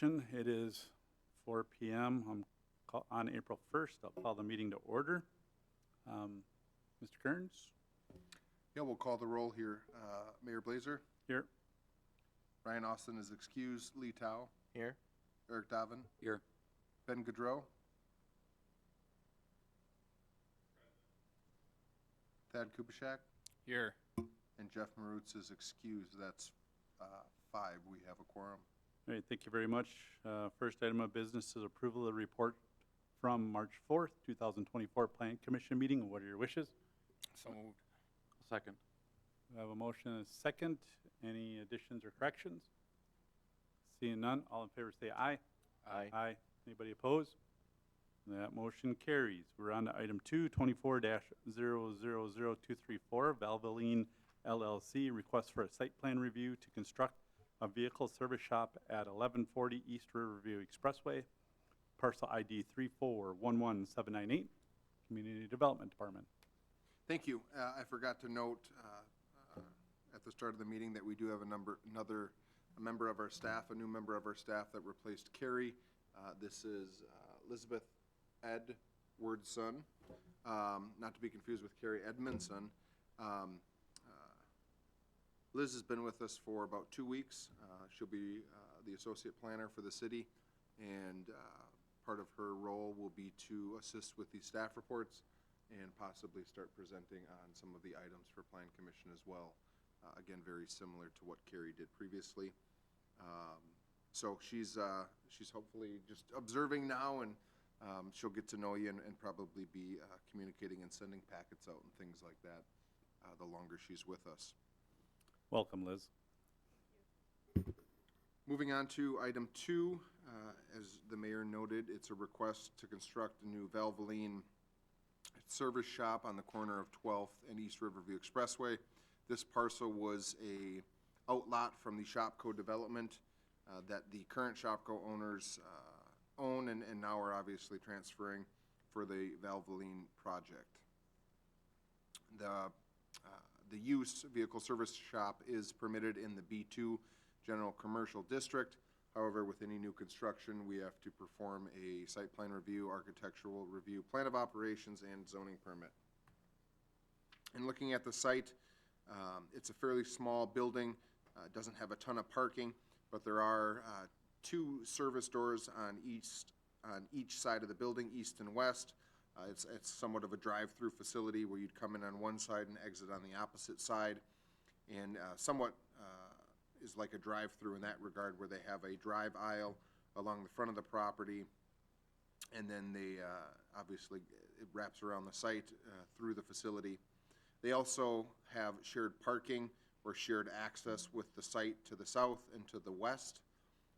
Commission. It is 4 p.m. On April 1st. I'll call the meeting to order. Mr. Kearns? Yeah, we'll call the roll here. Mayor Blazer? Here. Ryan Austin is excused. Lee Tao? Here. Eric Dobbin? Here. Ben Gaudreau? Thad Kupashak? Here. And Jeff Marutz is excused. That's 5. We have a quorum. All right, thank you very much. First item of business is approval of the report from March 4th, 2024 Plan Commission meeting. What are your wishes? So moved. Second. We have a motion and a second. Any additions or corrections? Seeing none, all in favor say aye. Aye. Aye. Anybody opposed? That motion carries. We're on to item 2, 24-000234, Valvoline LLC, request for a site plan review to construct a vehicle service shop at 1140 East Riverview Expressway, parcel ID 3411798, Community Development Department. Thank you. I forgot to note at the start of the meeting that we do have a member of our staff, a new member of our staff that replaced Carrie. This is Elizabeth Edwardson, not to be confused with Carrie Edmondson. Liz has been with us for about 2 weeks. She'll be the associate planner for the city, and part of her role will be to assist with the staff reports and possibly start presenting on some of the items for Plan Commission as well. Again, very similar to what Carrie did previously. So she's hopefully just observing now, and she'll get to know you and probably be communicating and sending packets out and things like that the longer she's with us. Welcome, Liz. Moving on to item 2, as the mayor noted, it's a request to construct a new Valvoline service shop on the corner of 12th and East Riverview Expressway. This parcel was a outlot from the Shopco development that the current Shopco owners own and now are obviously transferring for the Valvoline project. The use vehicle service shop is permitted in the B2 General Commercial District. However, with any new construction, we have to perform a site plan review, architectural review, plan of operations, and zoning permit. And looking at the site, it's a fairly small building. It doesn't have a ton of parking, but there are 2 service doors on each side of the building, east and west. It's somewhat of a drive-through facility where you'd come in on one side and exit on the opposite side, and somewhat is like a drive-through in that regard, where they have a drive aisle along the front of the property, and then they obviously it wraps around the site through the facility. They also have shared parking or shared access with the site to the south and to the west,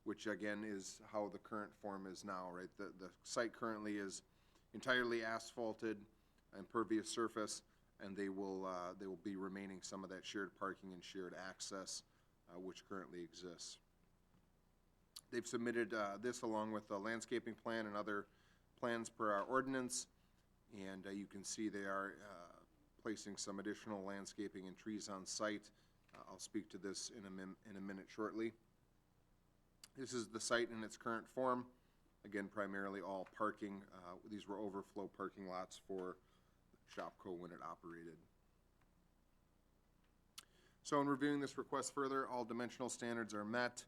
which again is how the current form is now, right? The site currently is entirely asphalted, impervious surface, and they will be remaining some of that shared parking and shared access which currently exists. They've submitted this along with the landscaping plan and other plans per our ordinance, and you can see they are placing some additional landscaping and trees on site. I'll speak to this in a minute shortly. This is the site in its current form. Again, primarily all parking. These were overflow parking lots for Shopco when it operated. So in reviewing this request further, all dimensional standards are met.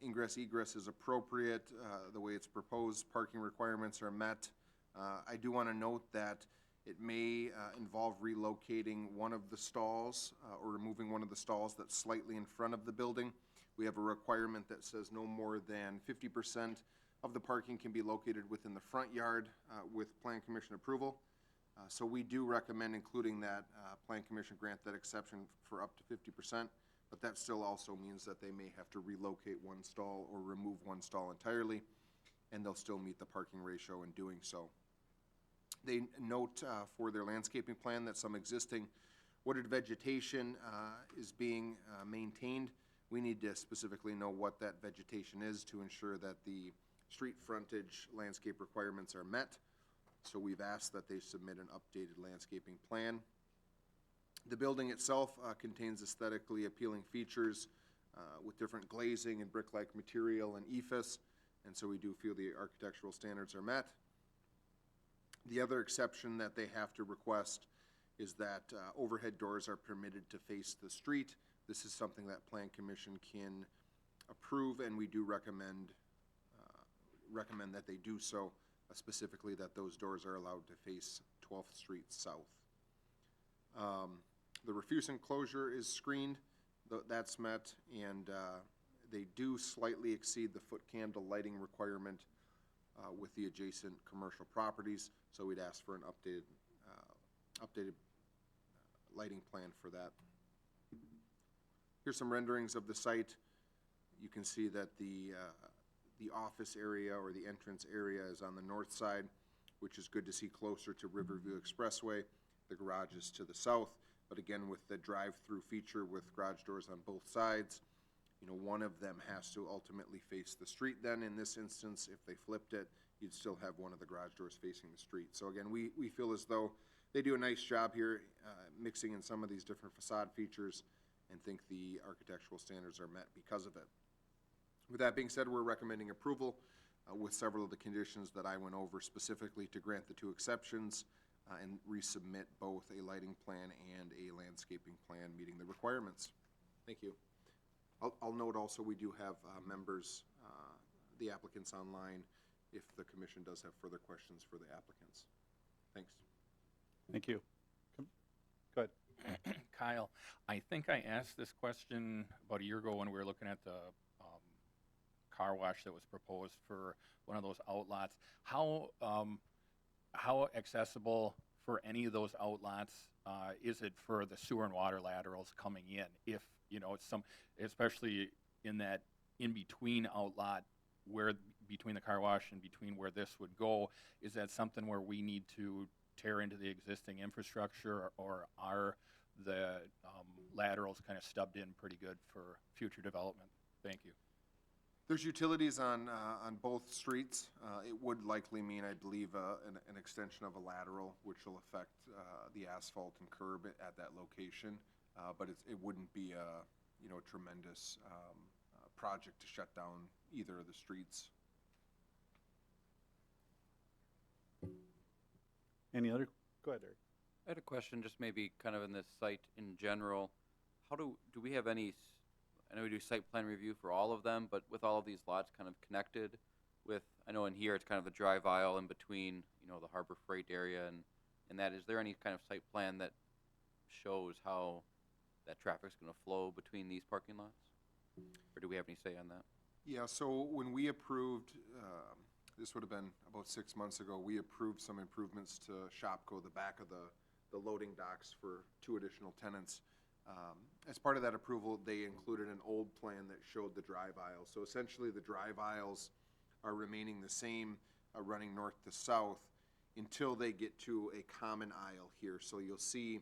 Ingress egress is appropriate. The way it's proposed, parking requirements are met. I do want to note that it may involve relocating one of the stalls or removing one of the stalls that's slightly in front of the building. We have a requirement that says no more than 50% of the parking can be located within the front yard with Plan Commission approval. So we do recommend including that. Plan Commission grant that exception for up to 50%, but that still also means that they may have to relocate one stall or remove one stall entirely, and they'll still meet the parking ratio in doing so. They note for their landscaping plan that some existing wooded vegetation is being maintained. We need to specifically know what that vegetation is to ensure that the street frontage landscape requirements are met. So we've asked that they submit an updated landscaping plan. The building itself contains aesthetically appealing features with different glazing and brick-like material and ephes. and so we do feel the architectural standards are met. The other exception that they have to request is that overhead doors are permitted to face the street. This is something that Plan Commission can approve, and we do recommend that they do so, specifically that those doors are allowed to face 12th Street South. The refuse enclosure is screened, that's met, and they do slightly exceed the foot candle lighting requirement with the adjacent commercial properties, so we'd ask for an updated lighting plan for that. Here's some renderings of the site. You can see that the office area or the entrance area is on the north side, which is good to see closer to Riverview Expressway. The garage is to the south, but again, with the drive-through feature with garage doors on both sides, you know, one of them has to ultimately face the street. Then in this instance, if they flipped it, you'd still have one of the garage doors facing the street. So again, we feel as though they do a nice job here mixing in some of these different facade features, and think the architectural standards are met because of it. With that being said, we're recommending approval with several of the conditions that I went over, specifically to grant the 2 exceptions and resubmit both a lighting plan and a landscaping plan meeting the requirements. Thank you. I'll note also we do have members, the applicants online, if the commission does have further questions for the applicants. Thanks. Thank you. Go ahead. Kyle, I think I asked this question about a year ago when we were looking at the car wash that was proposed for one of those outlots. How accessible for any of those outlots is it for the sewer and water laterals coming in? If, you know, it's especially in that in-between outlot where between the car wash and between where this would go, is that something where we need to tear into the existing infrastructure, or are the laterals kind of stubbed in pretty good for future development? Thank you. There's utilities on both streets. It would likely mean, I believe, an extension of a lateral, which will affect the asphalt and curb at that location. But it wouldn't be a tremendous project to shut down either of the streets. Any other? Go ahead, Eric. I had a question, just maybe kind of in this site in general. How do we have any, I know we do site plan review for all of them, but with all of these lots kind of connected with, I know in here it's kind of a drive aisle in between, you know, the Harbor Freight area and that, is there any kind of site plan that shows how that traffic's gonna flow between these parking lots? Or do we have any say on that? Yeah, so when we approved, this would have been about 6 months ago, we approved some improvements to Shopko, the back of the loading docks for 2 additional tenants. As part of that approval, they included an old plan that showed the drive aisle. So essentially the drive aisles are remaining the same, running north to south until they get to a common aisle here. So you'll see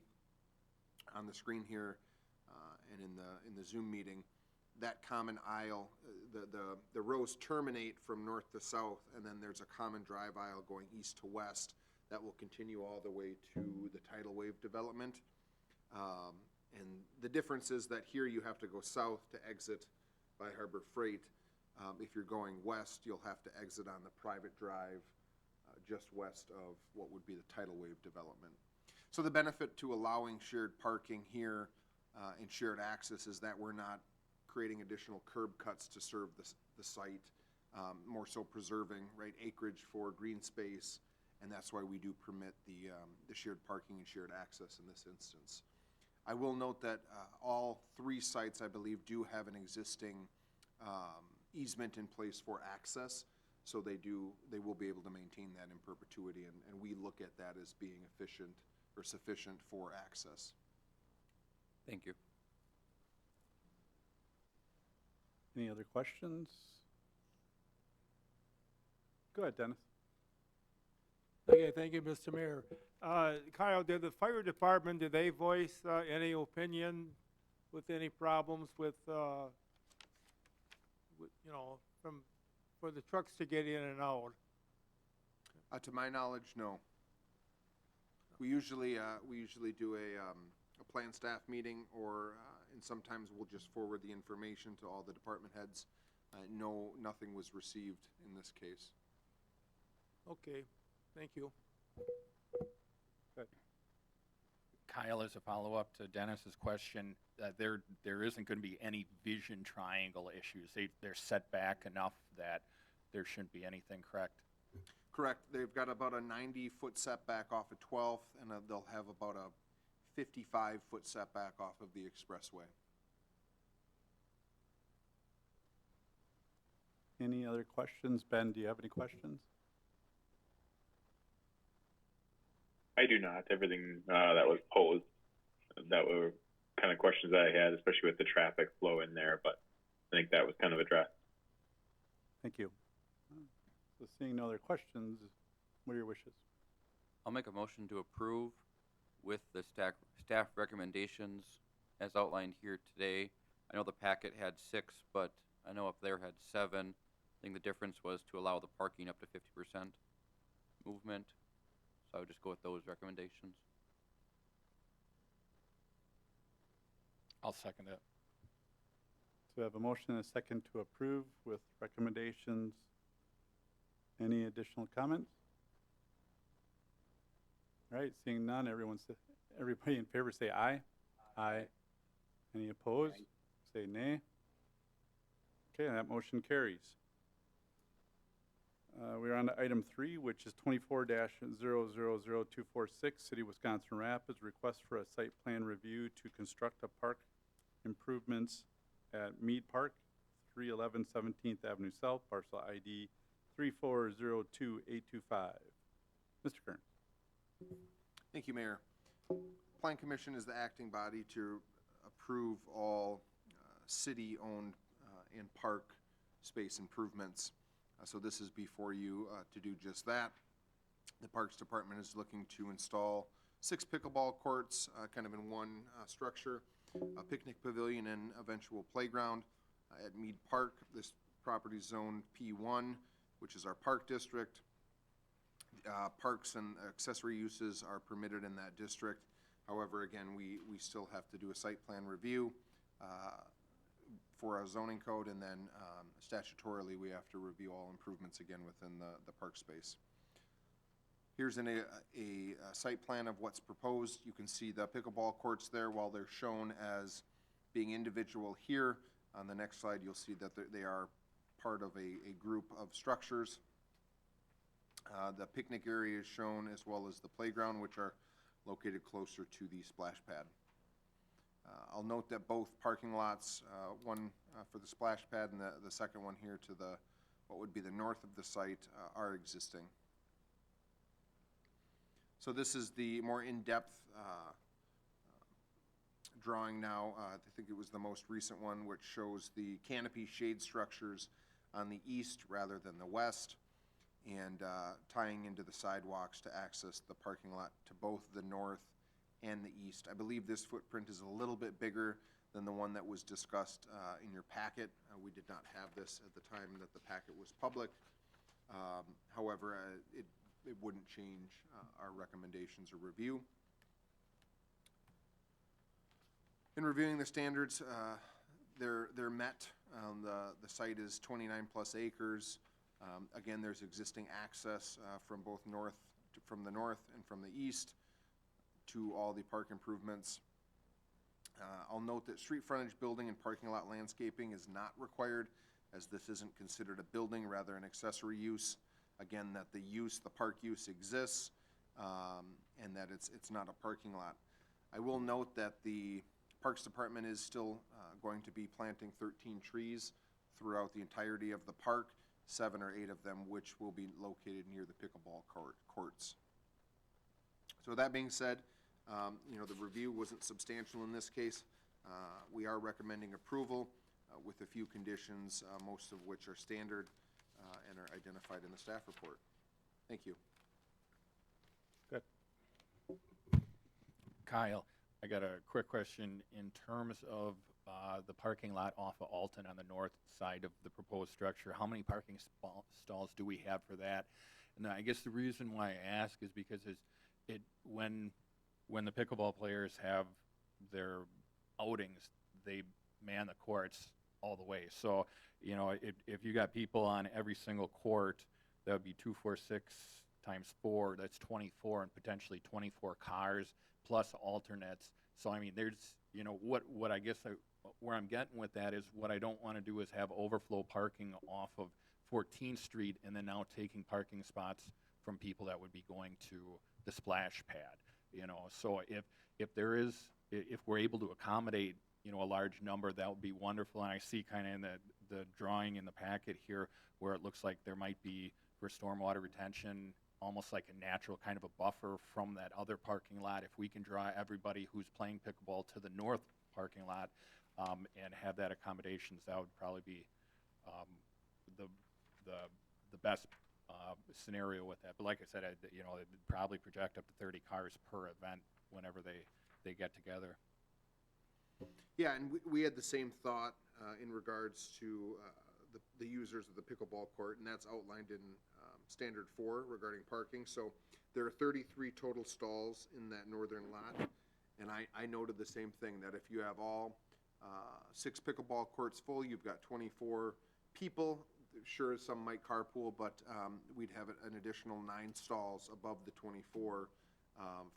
on the screen here and in the Zoom meeting, that common aisle, the rows terminate from north to south, and then there's a common drive aisle going east to west that will continue all the way to the tidal wave development. And the difference is that here you have to go south to exit by Harbor Freight. If you're going west, you'll have to exit on the private drive just west of what would be the tidal wave development. So the benefit to allowing shared parking here and shared access is that we're not creating additional curb cuts to serve the site, more so preserving acreage for green space, and that's why we do permit the shared parking and shared access in this instance. I will note that all 3 sites, I believe, do have an existing easement in place for access, so they will be able to maintain that in perpetuity, and we look at that as being efficient or sufficient for access. Thank you. Any other questions? Go ahead, Dennis. Okay, thank you, Mr. Mayor. Kyle, did the fire department, did they voice any opinion with any problems with you know, for the trucks to get in and out? To my knowledge, no. We usually do a plan staff meeting, or and sometimes we'll just forward the information to all the department heads No, nothing was received in this case. Okay, thank you. Kyle, as a follow-up to Dennis's question, there isn't going to be any vision triangle issues. They're set back enough that there shouldn't be anything, correct? Correct. They've got about a 90-foot setback off of 12th, and they'll have about a 55-foot setback off of the expressway. Any other questions? Ben, do you have any questions? I do not. Everything that was posed, that were kind of questions that I had, especially with the traffic flow in there, but I think that was kind of addressed. Thank you. So seeing no other questions, what are your wishes? I'll make a motion to approve with the staff recommendations as outlined here today. I know the packet had 6, but I know up there had 7. I think the difference was to allow the parking up to 50% movement. So I would just go with those recommendations. I'll second it. So we have a motion and a second to approve with recommendations. Any additional comments? All right, seeing none, everybody in favor say aye. Aye. Any opposed? Say nay. Okay, that motion carries. We're on to item 3, which is 24-000246, City of Wisconsin Rapids, request for a site plan review to construct a park improvements at Mead Park, 311 17th Avenue South, parcel ID 3402825. Mr. Kern. Thank you, Mayor. Plan Commission is the acting body to approve all city-owned and park space improvements. So this is before you to do just that. The Parks Department is looking to install 6 pickleball courts, kind of in one structure, a picnic pavilion and eventual playground at Mead Park. This property is zoned P1, which is our park district. Parks and accessory uses are permitted in that district. However, again, we still have to do a site plan review for our zoning code, and then statutorily we have to review all improvements again within the park space. Here's a site plan of what's proposed. You can see the pickleball courts there. While they're shown as being individual here, on the next slide you'll see that they are part of a group of structures. The picnic area is shown, as well as the playground, which are located closer to the splash pad. I'll note that both parking lots, one for the splash pad and the second one here to what would be the north of the site, are existing. So this is the more in-depth drawing now. I think it was the most recent one, which shows the canopy shade structures on the east rather than the west, and tying into the sidewalks to access the parking lot to both the north and the east. I believe this footprint is a little bit bigger than the one that was discussed in your packet. We did not have this at the time that the packet was public. However, it wouldn't change our recommendations or review. In reviewing the standards, they're met. The site is 29 plus acres. Again, there's existing access from the north and from the east to all the park improvements. I'll note that street frontage building and parking lot landscaping is not required, as this isn't considered a building, rather an accessory use. Again, that the park use exists, and that it's not a parking lot. I will note that the Parks Department is still going to be planting 13 trees throughout the entirety of the park, 7 or 8 of them which will be located near the pickleball courts. So that being said, the review wasn't substantial in this case. We are recommending approval with a few conditions, most of which are standard and are identified in the staff report. Thank you. Good. Kyle, I got a quick question. In terms of the parking lot off of Alton on the north side of the proposed structure, how many parking stalls do we have for that? And I guess the reason why I ask is because when the pickleball players have their outings, they man the courts all the way. So, you know, if you got people on every single court, that would be 246 times 4, that's 24, and potentially 24 cars plus alternates. So, I mean, there's, you know, what I guess where I'm getting with that is what I don't want to do is have overflow parking off of 14th Street and then now taking parking spots from people that would be going to the splash pad, you know. So if there is, if we're able to accommodate, you know, a large number, that would be wonderful. And I see kind of in the drawing in the packet here where it looks like there might be, for stormwater retention, almost like a natural kind of a buffer from that other parking lot. If we can draw everybody who's playing pickleball to the north parking lot and have that accommodations, that would probably be the best scenario with that. But like I said, you know, it'd probably project up to 30 cars per event whenever they get together. Yeah, and we had the same thought in regards to the users of the pickleball court, and that's outlined in Standard 4 regarding parking. So there are 33 total stalls in that northern lot, and I noted the same thing, that if you have all 6 pickleball courts full, you've got 24 people. Sure, some might carpool, but we'd have an additional 9 stalls above the 24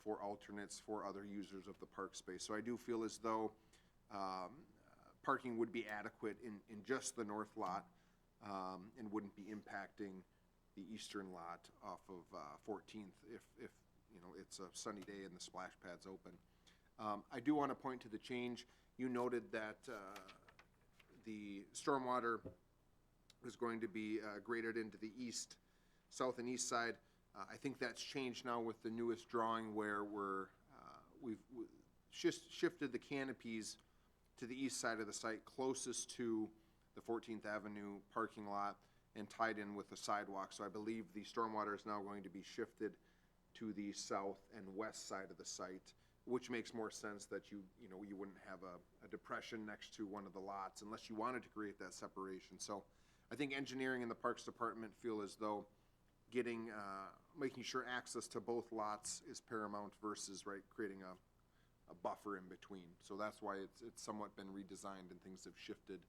for alternates for other users of the park space. So I do feel as though parking would be adequate in just the north lot and wouldn't be impacting the eastern lot off of 14th if you know, it's a sunny day and the splash pad's open. I do want to point to the change. You noted that the stormwater is going to be graded into the east, south and east side. I think that's changed now with the newest drawing where we've shifted the canopies to the east side of the site closest to the 14th Avenue parking lot and tied in with the sidewalk. So I believe the stormwater is now going to be shifted to the south and west side of the site, which makes more sense that you wouldn't have a depression next to one of the lots unless you wanted to create that separation. So I think engineering and the Parks Department feel as though making sure access to both lots is paramount versus creating a buffer in between. So that's why it's somewhat been redesigned and things have shifted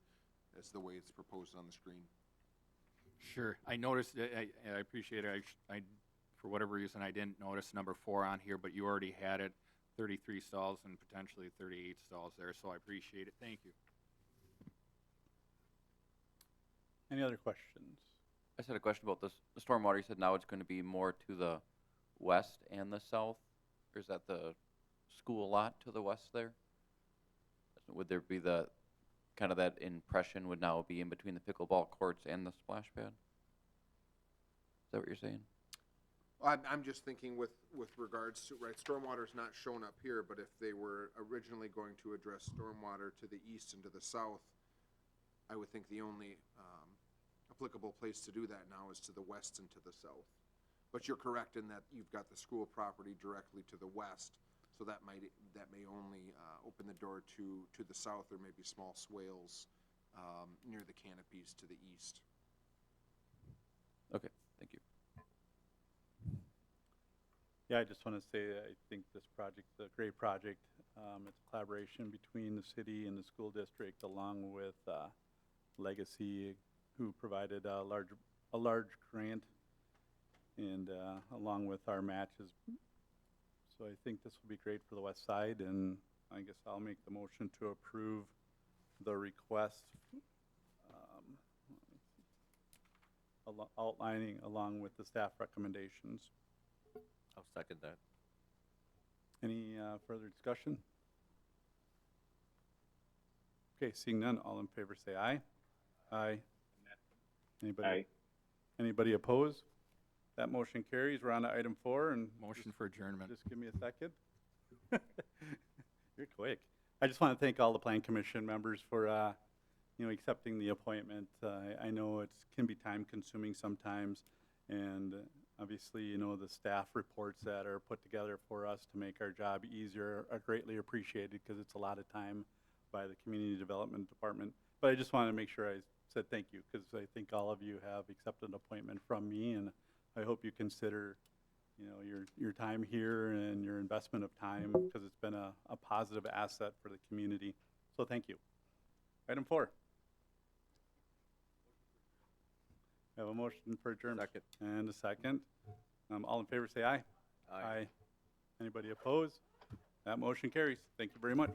as the way it's proposed on the screen. Sure. I noticed, I appreciate it. For whatever reason, I didn't notice number 4 on here, but you already had it, 33 stalls and potentially 38 stalls there, so I appreciate it. Thank you. Any other questions? I just had a question about this, the stormwater. You said now it's going to be more to the west and the south, or is that the school lot to the west there? Would there be the, kind of that impression would now be in between the pickleball courts and the splash pad? Is that what you're saying? I'm just thinking with regards to, stormwater is not shown up here, but if they were originally going to address stormwater to the east and to the south, I would think the only applicable place to do that now is to the west and to the south. But you're correct in that you've got the school property directly to the west, so that may only open the door to the south, or maybe small swales near the canopies to the east. Okay, thank you. Yeah, I just want to say I think this project's a great project. It's a collaboration between the city and the school district, along with Legacy, who provided a large grant, and along with our matches. So I think this will be great for the west side, and I guess I'll make the motion to approve the request outlining along with the staff recommendations. I'll second that. Any further discussion? Okay, seeing none, all in favor say aye. Aye. Aye. Anybody opposed? That motion carries. We're on to item 4, and Motion for adjournment. just give me a second. You're quick. I just want to thank all the Plan Commission members for, accepting the appointment. I know it can be time-consuming sometimes, and obviously, the staff reports that are put together for us to make our job easier are greatly appreciated, because it's a lot of time by the Community Development Department. But I just wanted to make sure I said thank you, because I think all of you have accepted an appointment from me, and I hope you consider, your time here and your investment of time, because it's been a positive asset for the community. So thank you. Item 4. We have a motion for adjournment. Second. And a second. All in favor, say aye. Anybody opposed? That motion carries. Thank you very much.